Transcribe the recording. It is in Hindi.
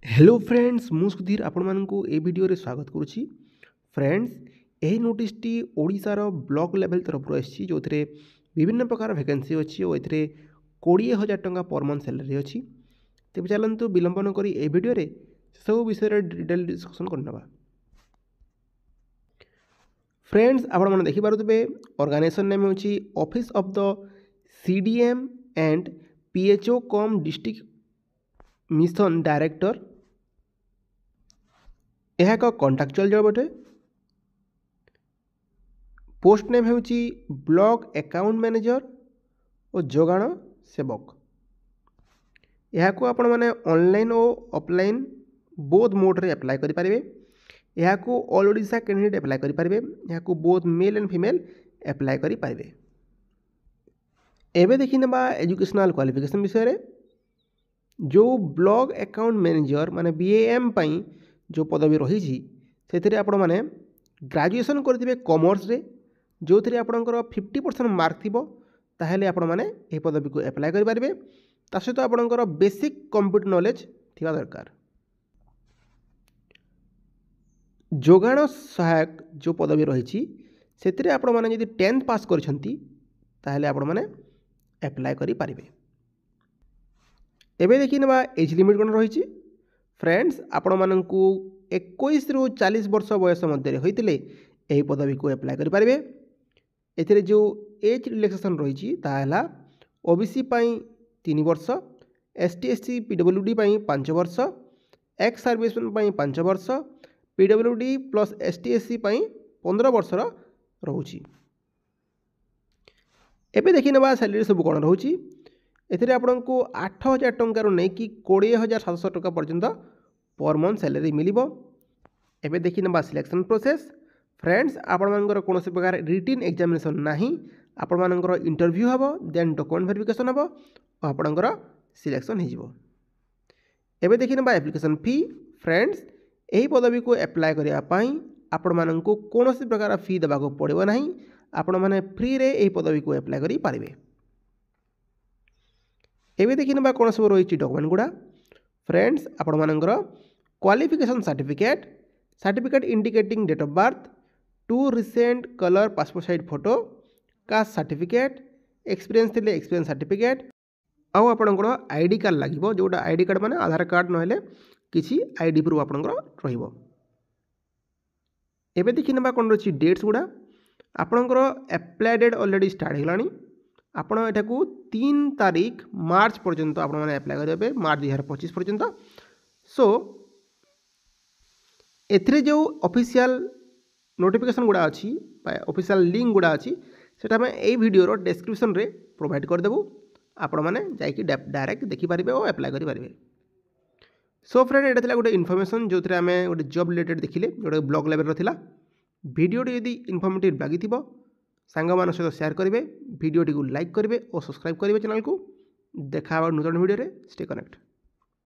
हेलो फ्रेंड्स मु सुधीर आपण मानकु ए वीडियो रे स्वागत करुच्ची। फ्रेंड्स यही नोटिस टी ओडिशार ब्लॉक लेवल तरफ आसी जो विभिन्न प्रकार वैकेंसी अच्छी और ये 20,000 टंका पर मंथ सैलरी अच्छी। तेज चलतु विलंब न करी ए वीडियो रे सब विषय डिटेल डिस्कसन करना। फ्रेंड्स आपण मैंने देखिपे ऑर्गेनाइजेशन नेम होची office of the CDM and PHO come district mission director. यह एक कंट्राक्चुअल जॉब अटे। पोस्ट नेम होची ब्लॉक अकाउंट मैनेजर और जोगाण सेवक। यह को आपण माने ऑनलाइन और ऑफलाइन बोथ मोड रे अप्लाई करि परिबे। यह को ऑल ओडिशा कैंडिडेट अप्लाई करि परिबे। यह को both male and female apply करि परिबे। एबे देखि नबा एजुकेशनल क्वालिफिकेशन विषय रे। जो ब्लॉक अकाउंट मैनेजर माने बीएएम पई जो पदवी रही से आपण मैंने ग्रेजुएशन करेंगे कॉमर्स रे जो थी आपंकर 50% मार्क थी ताहले आपण मैंने यह पदवी को अप्लाई करेंगे। ता सहित आपंकर बेसिक कंप्यूटर नॉलेज थिबा दरकार। जोगाण सहायक जो पदवी रही से आपण मैंने यदि 10th पास करछंती ताहले आपण मैंने अप्लाई करि पारिबे। एबे देखि नबा एज लिमिट कोन रही। फ्रेंड्स आपण मानकु 21 रु 40 वर्ष बयस मध्य होइतिले एही पदवी को अप्लाई करि पारिबे। एथिरे जो एज रिलैक्सेशन रही ताहला ओबीसी पई 3 वर्ष, एसटी एससी पीडब्ल्यूडी पई 5 वर्ष, एक्स सर्विसमैन पई 5 वर्ष, पीडब्ल्यूडी प्लस एसटी एससी पई 15 वर्ष रहुची। एबे देखि नबा सैलरी सब कोन रहुची। एथिरे आपनको 8,000 टंका रो नै कि 20,700 टंका पर्यंत पर मंथ सैलरी मिलिबो। एबे देखि नबा सिलेक्शन प्रोसेस। फ्रेंड्स आपण मानकर कौन प्रकार रिटिन एग्जामिनेशन नाही। आपण मानकर इंटरव्यू हबो, देन डॉक्यूमेंट वेरिफिकेशन हबो और आपणकर सिलेक्शन हिजिबो। एबे देखि नबा एप्लिकेशन फी। फ्रेंड्स एही पदवी को अप्लाई करिया पई आपण माननको कौन प्रकार फी देबा को पड़िबो नाही। आपण माने फ्री रे एही पदवी को अप्लाई करि पारिबे। एबे देखि नबा कौन सब रही डॉक्यूमेंट गुड़ा। फ्रेंड्स आपण मानकर qualification certificate, certificate indicating date of birth, 2 recent colour passport size photo, caste certificate, experience थिले एक्सपीरियंस सर्टिफिकेट आउ आपणकर आईडी कार्ड लागिबो। जोटा आईडी कार्ड माने आधार कार्ड नहेले किछि आईडी प्रूफ आपणकर रहिबो। एबे देखि नबा कोन रछि डेट्स गुड़ा। आपणकर अप्लाई डेट ऑलरेडी स्टार्ट हेलानी। आपण एटा को 3 तारीख मार्च पर्यंत आपण माने अप्लाई करेबे, मार्च 2025 पर्यंत। सो एथरे जो ऑफिशियल नोटिफिकेशन गुड़ा अच्छी ऑफिशियल लिंक गुड़ा अच्छी सेटा में ए वीडियो डिस्क्रिप्शन रे प्रोवाइड कर देबू। आपण माने जाइकी डायरेक्ट देखि पारिबे और अप्लाई करि पारिबे। सो फ्रेंड एटा थिला गोटे इन्फॉर्मेशन जो आम गोटे जॉब रिलेटेड देखिले जोटे ब्लॉग लेवल थिला। वीडियोटी यदि इन्फॉर्मेटिव लगी सांग मान सहित शेयर करेंगे, वीडियोटी को लाइक करेंगे और सब्सक्राइब करेंगे चैनल को। देखा नूतन वीडियो रे। Stay connect.